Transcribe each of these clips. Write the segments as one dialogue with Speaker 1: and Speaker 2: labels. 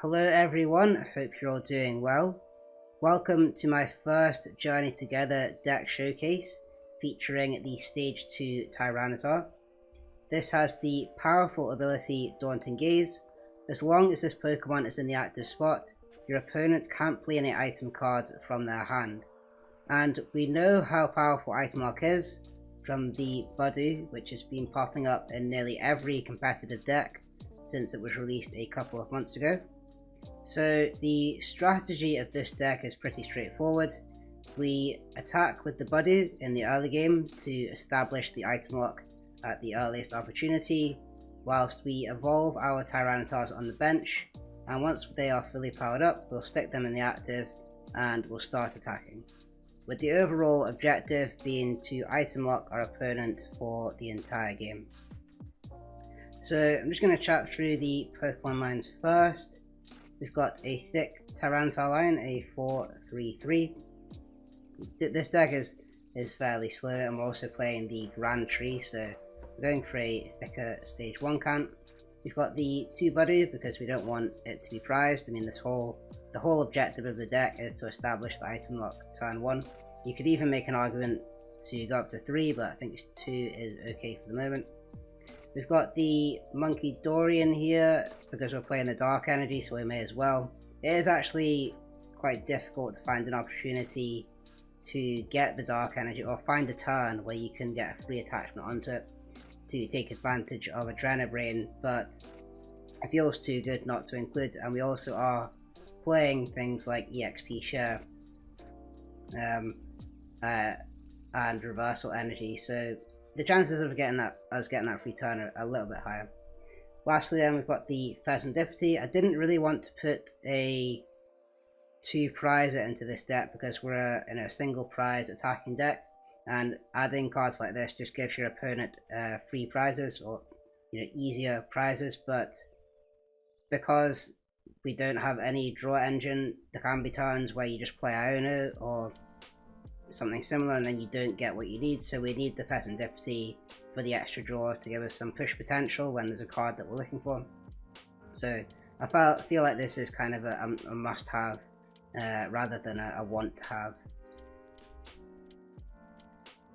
Speaker 1: Hello everyone, I hope you're all doing well. Welcome to my first Journey Together deck showcase featuring the Stage 2 Tyranitar. This has the powerful ability Daunting Gaze. As long as this Pokemon is in the active spot, your opponent can't play any item cards from their hand. And we know how powerful Item Lock is from the Budew, which has been popping up in nearly every competitive deck since it was released a couple of months ago. So the strategy of this deck is pretty straightforward. We attack with the Budew in the early game to establish the item lock at the earliest opportunity, whilst we evolve our Tyranitars on the bench, and once they are fully powered up, we'll stick them in the active and we'll start attacking, with the overall objective being to item lock our opponent for the entire game. So I'm just going to chat through the Pokemon lines first. We've got a thick Tyranitar line, a 4-3-3. This deck is fairly slow, and we're also playing the Grand Tree, so we're going for a thicker stage 1 count. We've got the 2 Budew because we don't want it to be prized. I mean, the whole objective of the deck is to establish the item lock turn 1. You could even make an argument to go up to 3, but I think 2 is okay for the moment. We've got the Munkidori in here because we're playing the Dark Energy, so we may as well. It is actually quite difficult to find an opportunity to get the Dark Energy, or find a turn where you can get a free attachment onto it to take advantage of Adrenabrain, but it feels too good not to include. And we also are playing things like EXP Share and Reversal Energy, so the chances of us getting that free turn are a little bit higher. Lastly then, we've got the Fezandipiti. I didn't really want to put a 2 prizer into this deck because we're in a single prize attacking deck, and adding cards like this just gives your opponent free prizes, or easier prizes. But because we don't have any draw engine, there can be turns where you just play Iono or something similar and then you don't get what you need, so we need the Fezandipiti for the extra draw to give us some push potential when there's a card that we're looking for. So I feel like this is kind of a must-have rather than a want-to-have.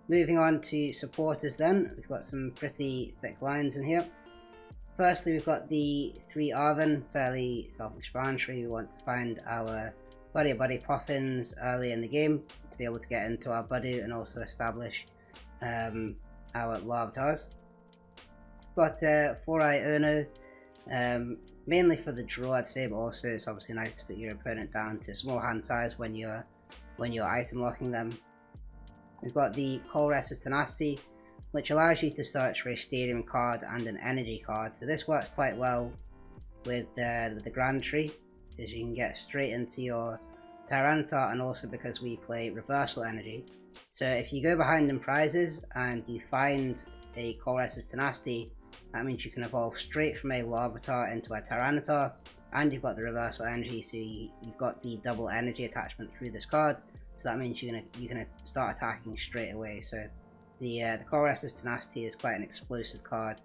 Speaker 1: Moving on to supporters then, we've got some pretty thick lines in here. Firstly, we've got the 3 Arven, fairly self-explanatory. We want to find our Buddy-Buddy Poffins early in the game to be able to get into our Budew and also establish our Larvitars. Got 4 Iono, mainly for the draw, I'd say, but also it's obviously nice to put your opponent down to small hand size when you're item locking them. We've got the Colress Tenacity, which allows you to search for a Stadium card and an Energy card. So this works quite well with the Grand Tree, because you can get straight into your Tyranitar, and also because we play Reversal Energy. So if you go behind in prizes and you find a Colress's Tenacity, that means you can evolve straight from a Larvitar into a Tyranitar, and you've got the Reversal Energy, so you've got the double energy attachment through this card. So that means you're gonna start attacking straight away. So the Colress's Tenacity is quite an explosive card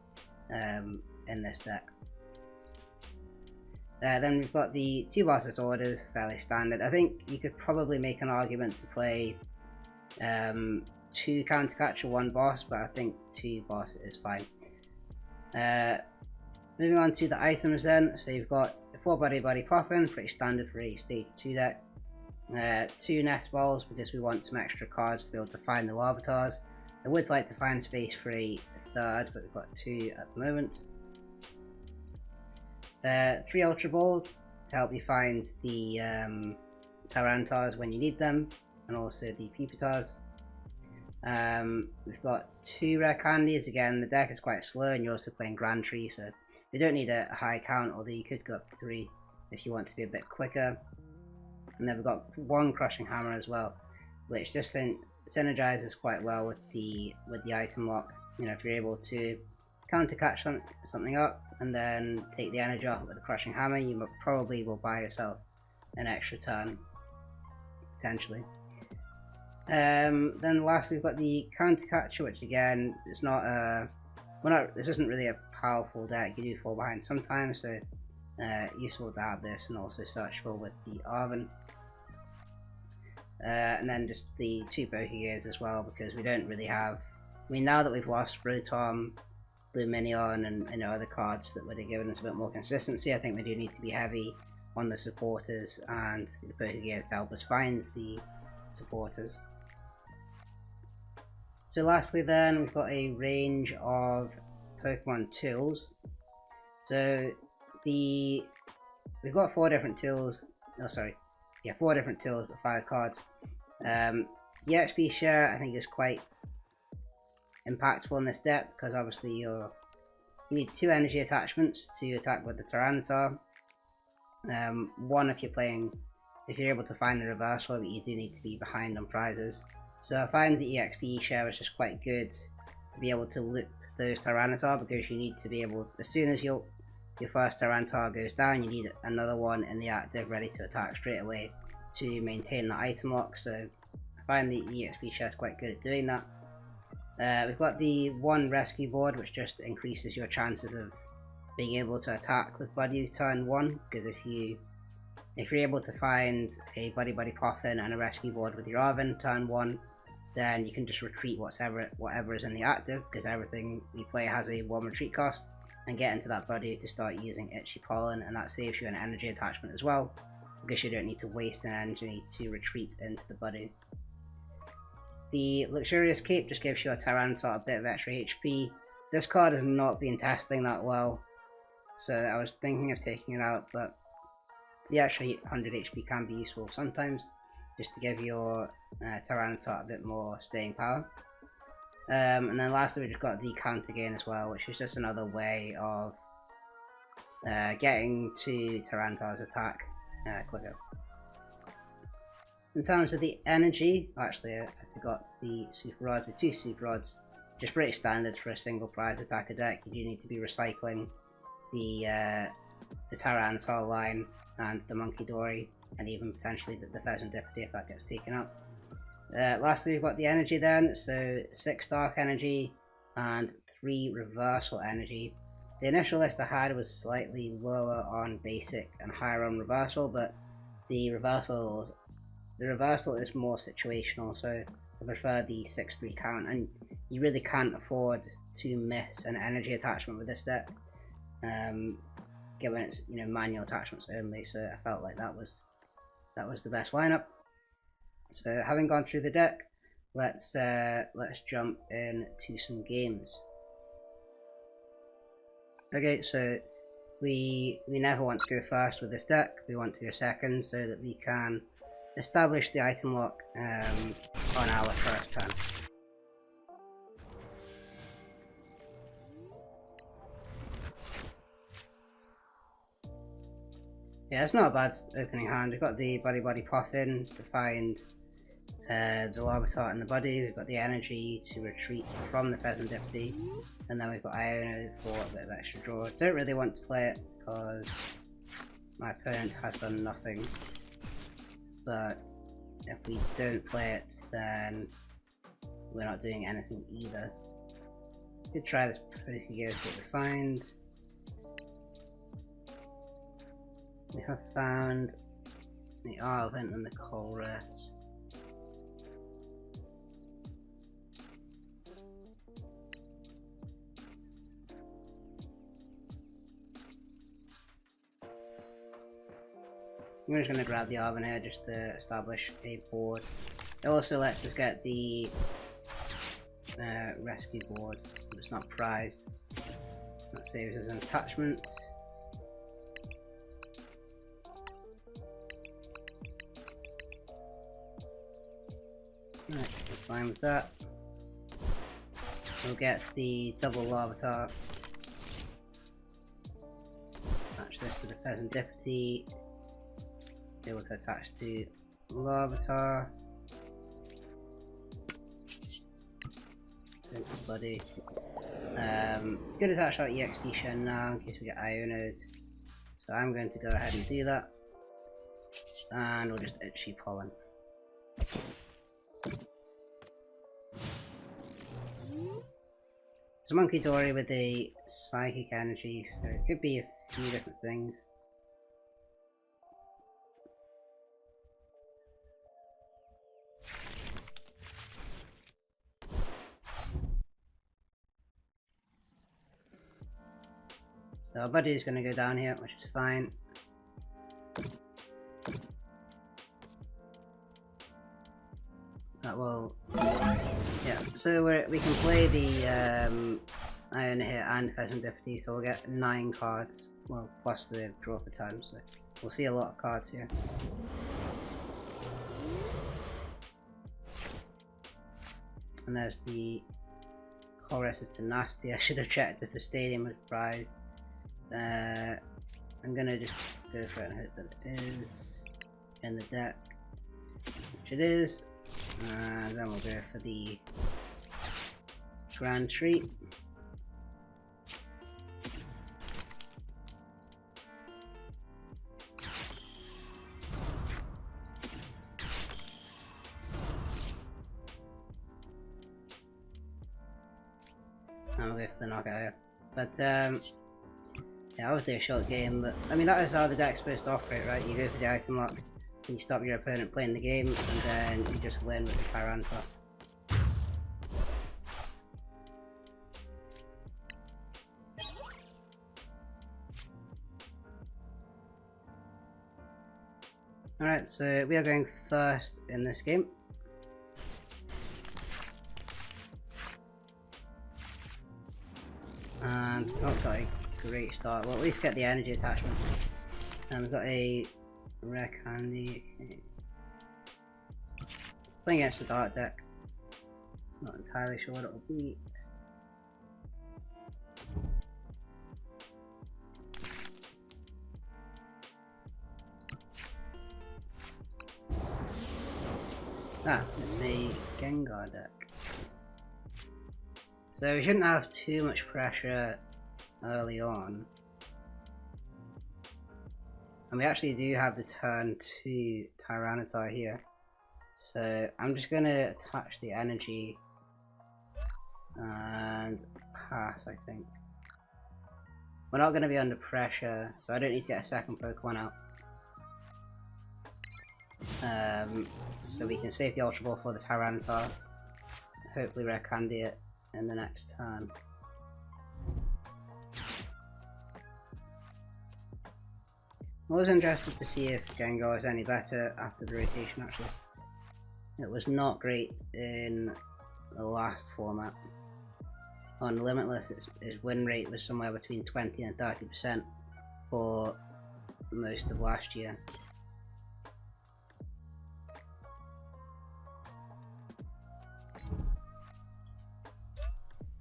Speaker 1: in this deck. Then we've got the 2 Boss's Orders, fairly standard. I think you could probably make an argument to play 2 Counter Catch or 1 Boss, but I think 2 Boss is fine. Moving on to the items then, so you've got 4 Buddy-Buddy Poffin, pretty standard for a stage 2 deck. 2 Nest Balls because we want some extra cards to be able to find the Larvitars. I would like to find space for a 3rd, but we've got 2 at the moment. 3 Ultra Ball to help you find the Tyranitars when you need them, and also the Pupitars. We've got 2 Rare Candies. Again, the deck is quite slow and you're also playing Grand Tree, so you don't need a high count, although you could go up to 3 if you want to be a bit quicker. And then we've got 1 Crushing Hammer as well, which just synergizes quite well with the item lock. If you're able to counter catch something up and then take the energy off with the Crushing Hammer, you probably will buy yourself an extra turn, potentially. Then lastly, we've got the Counter Catcher, which again, it's not this isn't really a powerful deck. You do fall behind sometimes, so useful to have this, and also searchable with the Arven. And then just the 2 Pokégears as well, because we don't really have... I mean, now that we've lost Rotom, Luminion, and other cards that would have given us a bit more consistency, I think we do need to be heavy on the supporters and the Pokégears to help us find the supporters. So lastly then, we've got a range of Pokemon tools. So we've got 4 different tools, 4 different tools with 5 cards. The XP share I think is quite impactful in this deck, because obviously you need 2 energy attachments to attack with the Tyranitar. 1 if you're able to find the reversal, but you do need to be behind on prizes. So I find the EXP share is just quite good to be able to loop those Tyranitar, because you need to be able, as soon as your first Tyranitar goes down, you need another one in the active ready to attack straight away to maintain the item lock. So I find the EXP share is quite good at doing that. We've got the 1 Rescue Board, which just increases your chances of being able to attack with Buddy turn 1, because if you're able to find a Buddy-Buddy Poffin and a Rescue Board with your Arven turn 1, then you can just retreat whatever is in the active, because everything we play has a 1 retreat cost, and get into that Buddy to start using Itchy Pollen, and that saves you an energy attachment as well, because you don't need to waste an energy to retreat into the Buddy. The Luxurious Cape just gives you a Tyranitar a bit of extra HP. This card has not been testing that well, so I was thinking of taking it out, but the extra 100 HP can be useful sometimes, just to give your Tyranitar a bit more staying power. And then lastly we just got the Counter Gain as well, which is just another way of getting to Tyranitar's attack quicker. In terms of the energy, actually I forgot the Super Rods. With 2 Super Rods, just pretty standard for a single prize attacker deck. You do need to be recycling the Tyranitar line and the Munkidori, and even potentially the Fezandipiti if that gets taken up. Lastly we've got the energy then, so 6 Dark Energy and 3 Reversal Energy. The initial list I had was slightly lower on Basic and higher on Reversal, but the Reversal is more situational, so I prefer the 6-3 count, and you really can't afford to miss an energy attachment with this deck, given it's manual attachments only. So I felt like that was the best lineup. So having gone through the deck, let's jump into some games. Okay, so we never want to go first with this deck. We want to go second so that we can establish the item lock on our first turn. Yeah, it's not a bad opening hand. We've got the Buddy-Buddy Poffin to find the Larvitar and the Buddy. We've got the energy to retreat from the Fezandipiti, and then we've got Iono for a bit of extra draw. Don't really want to play it because my opponent has done nothing, but if we don't play it then we're not doing anything either. Could try this Pokégear, see what we find. We have found the Arven and the Colress. I'm just going to grab the Arven here just to establish a board. It also lets us get the Rescue Board, but it's not prized. That saves us an attachment. Right, we're fine with that. We'll get the double Larvitar. Attach this to the Fezandipiti. Be able to attach to Larvitar. Buddy. Good attach our EXP share now in case we get Ionoed. So I'm going to go ahead and do that. And we'll just Itchy Pollen. It's a Munkidori with a Psychic Energy, so it could be a few different things. So our Buddy is going to go down here, which is fine. That will, yeah. So we can play the Iono here and Fezandipiti, so we'll get 9 cards. Well, plus the draw for time. So we'll see a lot of cards here. And there's the Colress is Tenacity. I should have checked if the stadium was prized. I'm gonna just go for it and hope that it is in the deck, which it is. And then we'll go for the Grand Tree. And we'll go for the knockout here. But yeah, obviously a short game, but I mean that is how the deck's supposed to operate, right? You go for the item lock, and you stop your opponent playing the game, and then you just win with the Tyranitar. Alright, so we are going first in this game. And not got a great start. Well, at least get the energy attachment. And we've got a Rare Candy. Okay. Playing against the dark deck. Not entirely sure what it will be. Ah, it's a Gengar deck. So we shouldn't have too much pressure early on. And we actually do have the turn 2 Tyranitar here. So I'm just going to attach the energy and pass, I think. We're not going to be under pressure, so I don't need to get a second Pokemon out. So we can save the Ultra Ball for the Tyranitar. Hopefully Rare Candy it in the next turn. I was interested to see if Gengar is any better after the rotation actually. It was not great in the last format. On Limitless, his win rate was somewhere between 20 and 30% for most of last year.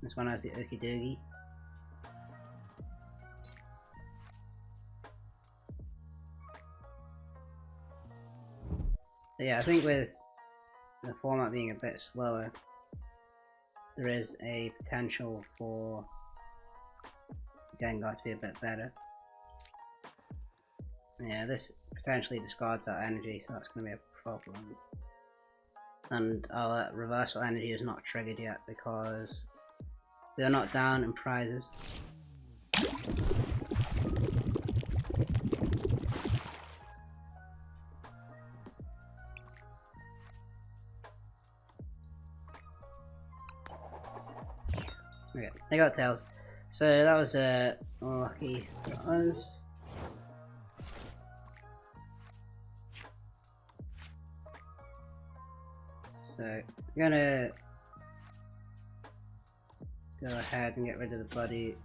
Speaker 1: This one has the Okidogi. So yeah, I think with the format being a bit slower, there is a potential for Gengar to be a bit better. Yeah, this potentially discards our energy, so that's going to be a problem. And our reversal energy is not triggered yet because we are not down in prizes. Okay, they got tails. So that was lucky for us. So I'm gonna go ahead and get rid of the Buddy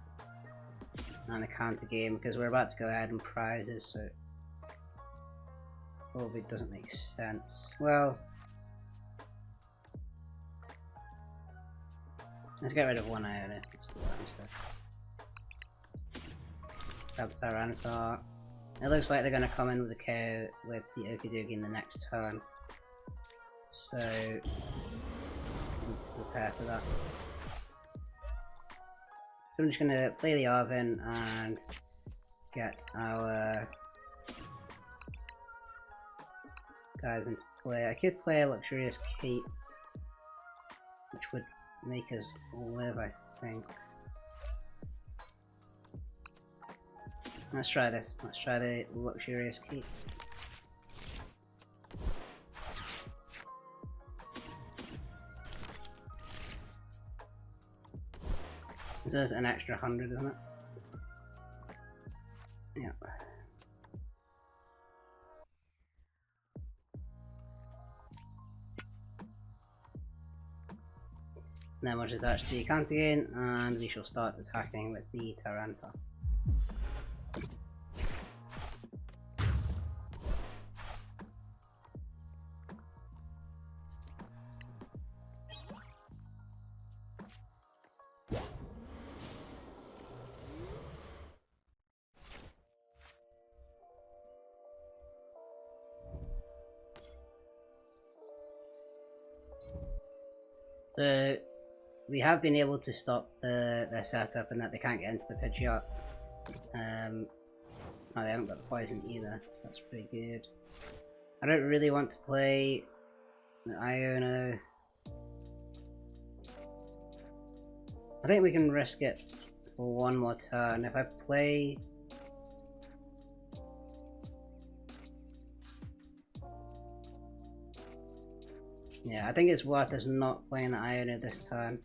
Speaker 1: and a counter game because we're about to go ahead and prizes, so probably doesn't make sense. Well, let's get rid of one Iono. Let's do that instead. Grab the Tyranitar. It looks like they're going to come in with a KO with the Okidogi in the next turn. So, need to prepare for that. So I'm just going to play the Arven and get our guys into play. I could play a Luxurious Cape, which would make us live, I think. Let's try this. Let's try the Luxurious Cape. So there's an extra 100, isn't it? Yeah. And then we'll just attach the Counter Gain, and we shall start attacking with the Tyranitar. So we have been able to stop their setup and that they can't get into the Pidgeot. Oh, they haven't got the poison either, so that's pretty good. I don't really want to play the Iono. I think we can risk it for one more turn. If I play... Yeah, I think it's worth us not playing the Iono this turn.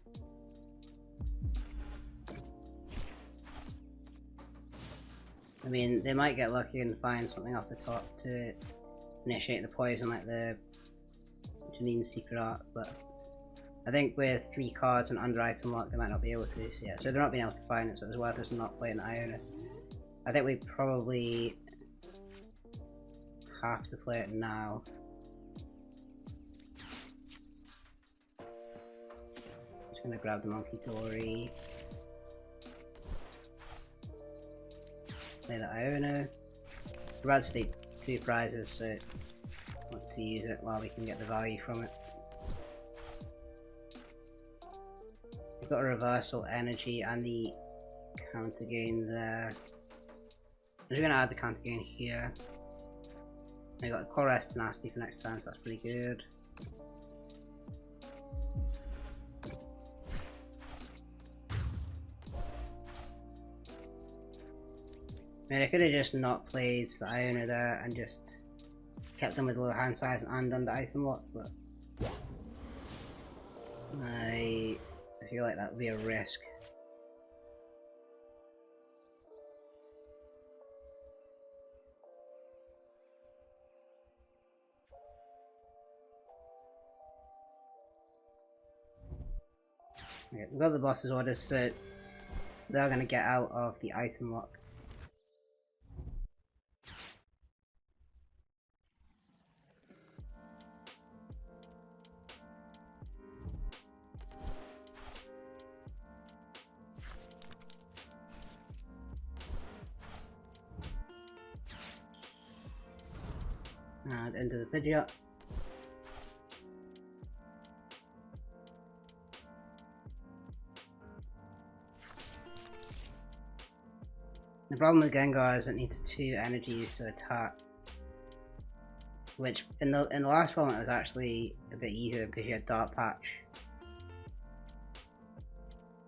Speaker 1: I mean, they might get lucky and find something off the top to initiate the poison, like the Janine Secret Art, but I think with 3 cards and under item lock, they might not be able to. So yeah, so they're not being able to find it, so it's worth us not playing the Iono. I think we probably have to play it now. Just gonna grab the Munkidori. Play the Iono. We're about to take 2 prizes, so I want to use it while we can get the value from it. We've got a reversal energy and the Counter Gain there. I'm just gonna add the Counter Gain here. We got a Colress Tenacity for next turn, so that's pretty good. I mean, I could have just not played the Iono there and just kept them with low hand size and under item lock, but I feel like that would be a risk. Okay, we've got the boss's orders, so they're going to get out of the item lock. And into the Pidgeot. The problem with Gengar is it needs 2 energies to attack, which in the last format was actually a bit easier because you had Dark Patch.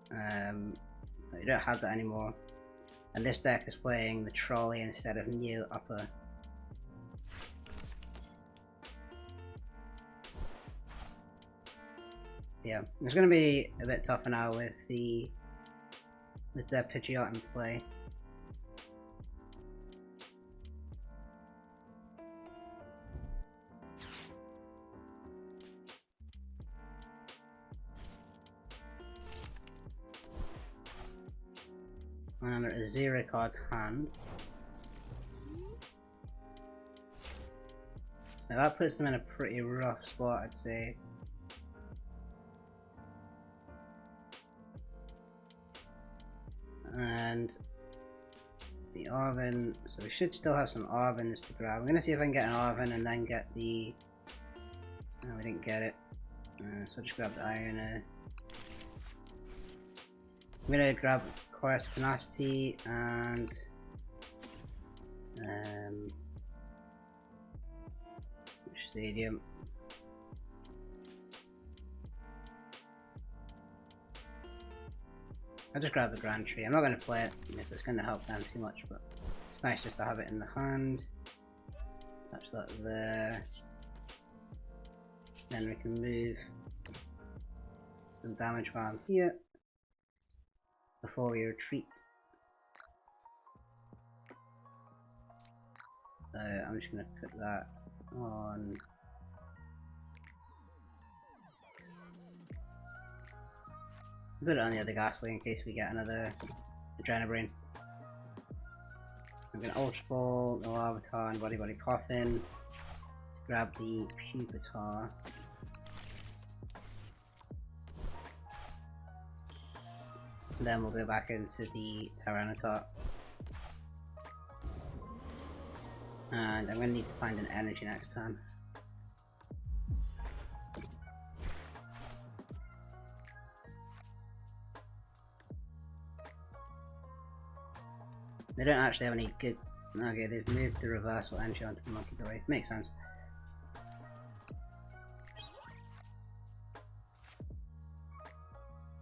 Speaker 1: But you don't have that anymore, and this deck is playing the Trolley instead of Neo Upper. Yeah, it's going to be a bit tougher now with their Pidgeot in play. And a 0 card hand. So that puts them in a pretty rough spot, I'd say. And the Arven, so we should still have some Arvens to grab. I'm going to see if I can get an Arven and then get the... No, we didn't get it. So I'll just grab the Iono. I'm going to grab Colress Tenacity and... Stadium. I'll just grab the Grand Tree. I'm not going to play it, so it's going to help them too much, but it's nice just to have it in the hand. Touch that there. Then we can move some damage around here before we retreat. I'm just going to put that on. Put it on the other Ghastly in case we get another Adrenabrain. I'm going to Ultra Ball, the Larvitar, and Buddy-Buddy Poffin to grab the Pupitar. And then we'll go back into the Tyranitar. And I'm going to need to find an energy next time. They don't actually have any good... Okay, they've moved the reversal energy onto the Munkidori. Makes sense.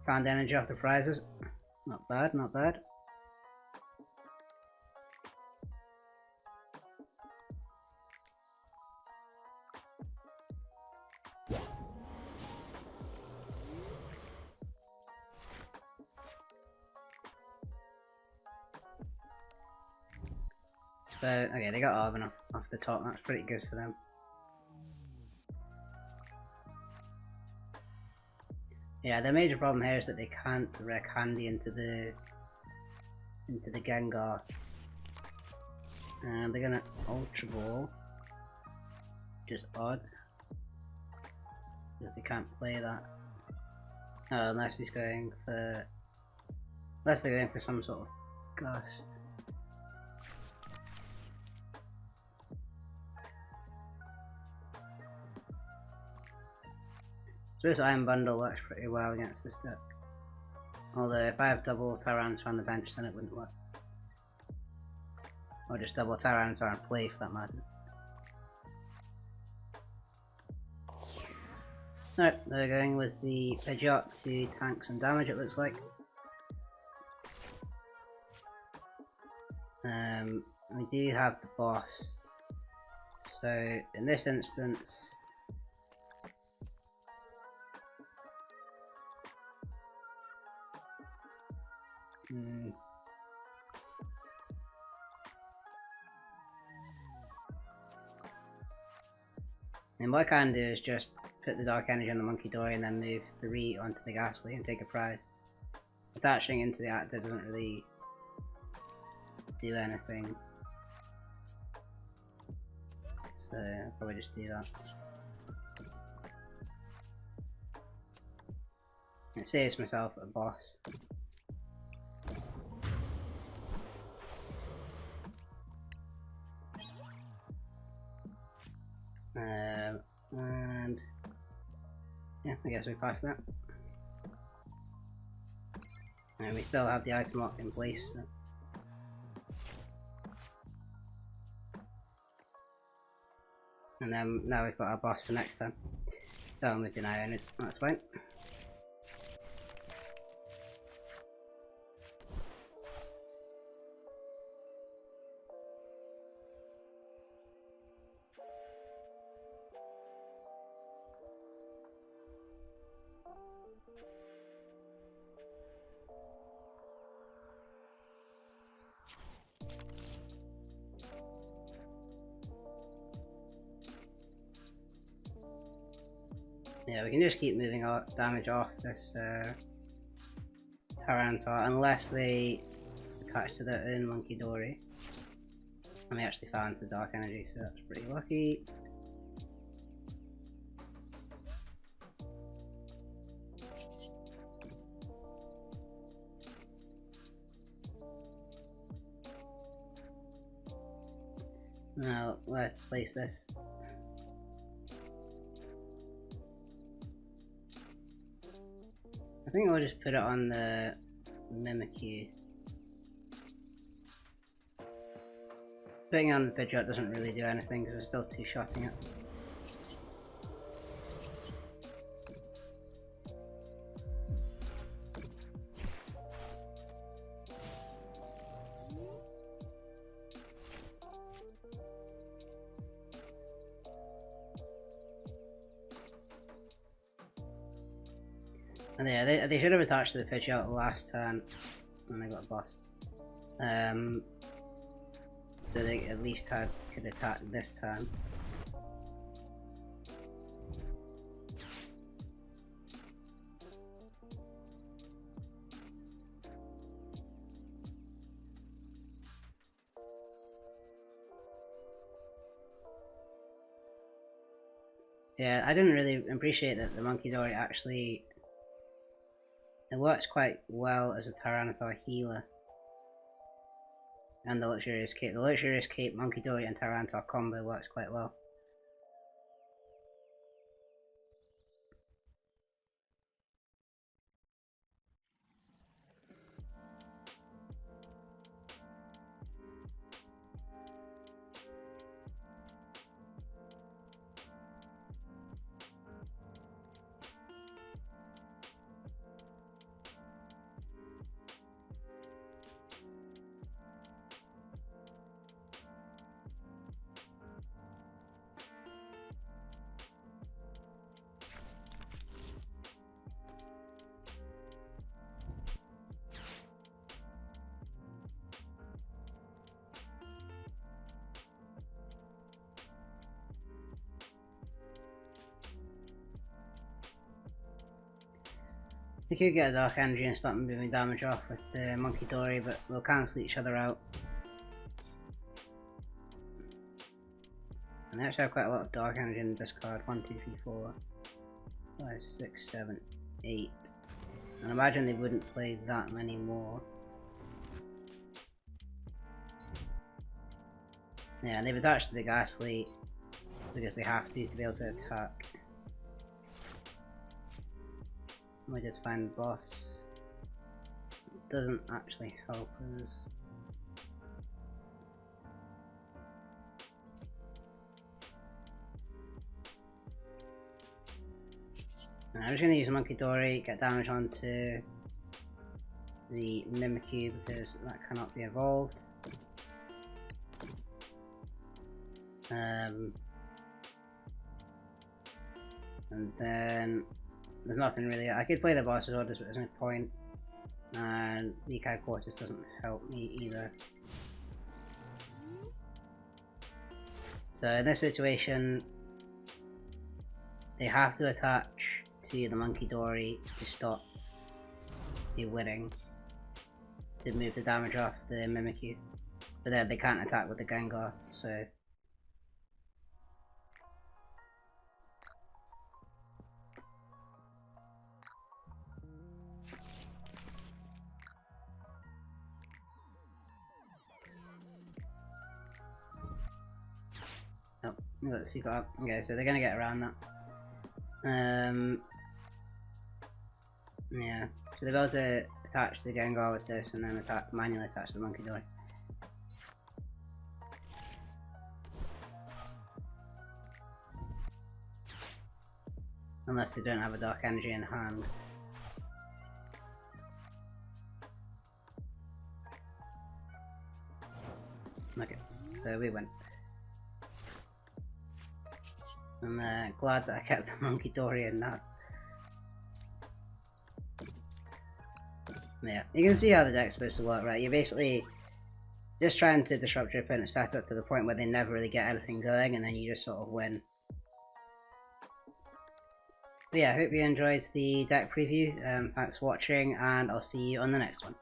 Speaker 1: Found energy off the prizes. Not bad, not bad. So, okay, they got Arven off the top, that's pretty good for them. Yeah, the major problem here is that they can't Rare Candy into the Gengar. And they're gonna Ultra Ball. Just odd. Because they can't play that. Oh, unless he's going for... Unless they're going for some sort of Gust. So this Iron Bundle works pretty well against this deck. Although if I have double Tyranitar on the bench then it wouldn't work. Or just double Tyranitar and play for that matter. Alright, they're going with the Pidgeot to tank some damage it looks like. We do have the boss. So in this instance... And what I can do is just put the Dark Energy on the Munkidori and then move 3 onto the Ghastly and take a prize. Attaching into the active doesn't really do anything. So I'll probably just do that. It saves myself a boss. And yeah, I guess we passed that. And we still have the item lock in place. So. And then now we've got our boss for next time. Oh, we've been eye on it. That's fine. Yeah, we can just keep moving damage off this Tyranitar unless they attach to their own Munkidori. And we actually found the Dark Energy, so that's pretty lucky. Now, where to place this? I think I'll just put it on the Mimikyu. Putting it on the Pidgeot doesn't really do anything because we're still two-shotting it. And yeah, they should have attached to the Pidgeot last turn when they got a boss. so they at least could attack this turn. Yeah, I didn't really appreciate that the Munkidori actually... It works quite well as a Tyranitar healer. And the Luxurious Cape. The Luxurious Cape, Munkidori and Tyranitar combo works quite well. We could get a Dark Energy and start moving damage off with the Munkidori, but we'll cancel each other out. And they actually have quite a lot of Dark Energy in this card. 1, 2, 3, 4, 5, 6, 7, 8. And I imagine they wouldn't play that many more. Yeah, and they've attached to the Ghastly because they have to be able to attack. We did find the boss. It doesn't actually help us. I'm just going to use Munkidori, get damage onto the Mimikyu because that cannot be evolved. And then there's nothing really. I could play the boss's orders, but there's no point. And the Ikai Quarters doesn't help me either. So in this situation, they have to attach to the Munkidori to stop the winning, to move the damage off the Mimikyu. But then they can't attack with the Gengar, so... Oh, let's see what. Okay, so they're gonna get around that. Yeah, so they're able to attach to the Gengar with this and then manually attach to the Munkidori. Unless they don't have a Dark Energy in hand. Okay, so we win. I'm glad that I kept the Munkidori in that. Yeah, you can see how the deck's supposed to work, right? You're basically just trying to disrupt your opponent's setup to the point where they never really get anything going, and then you just sort of win. But yeah, I hope you enjoyed the deck preview. Thanks for watching, and I'll see you on the next one.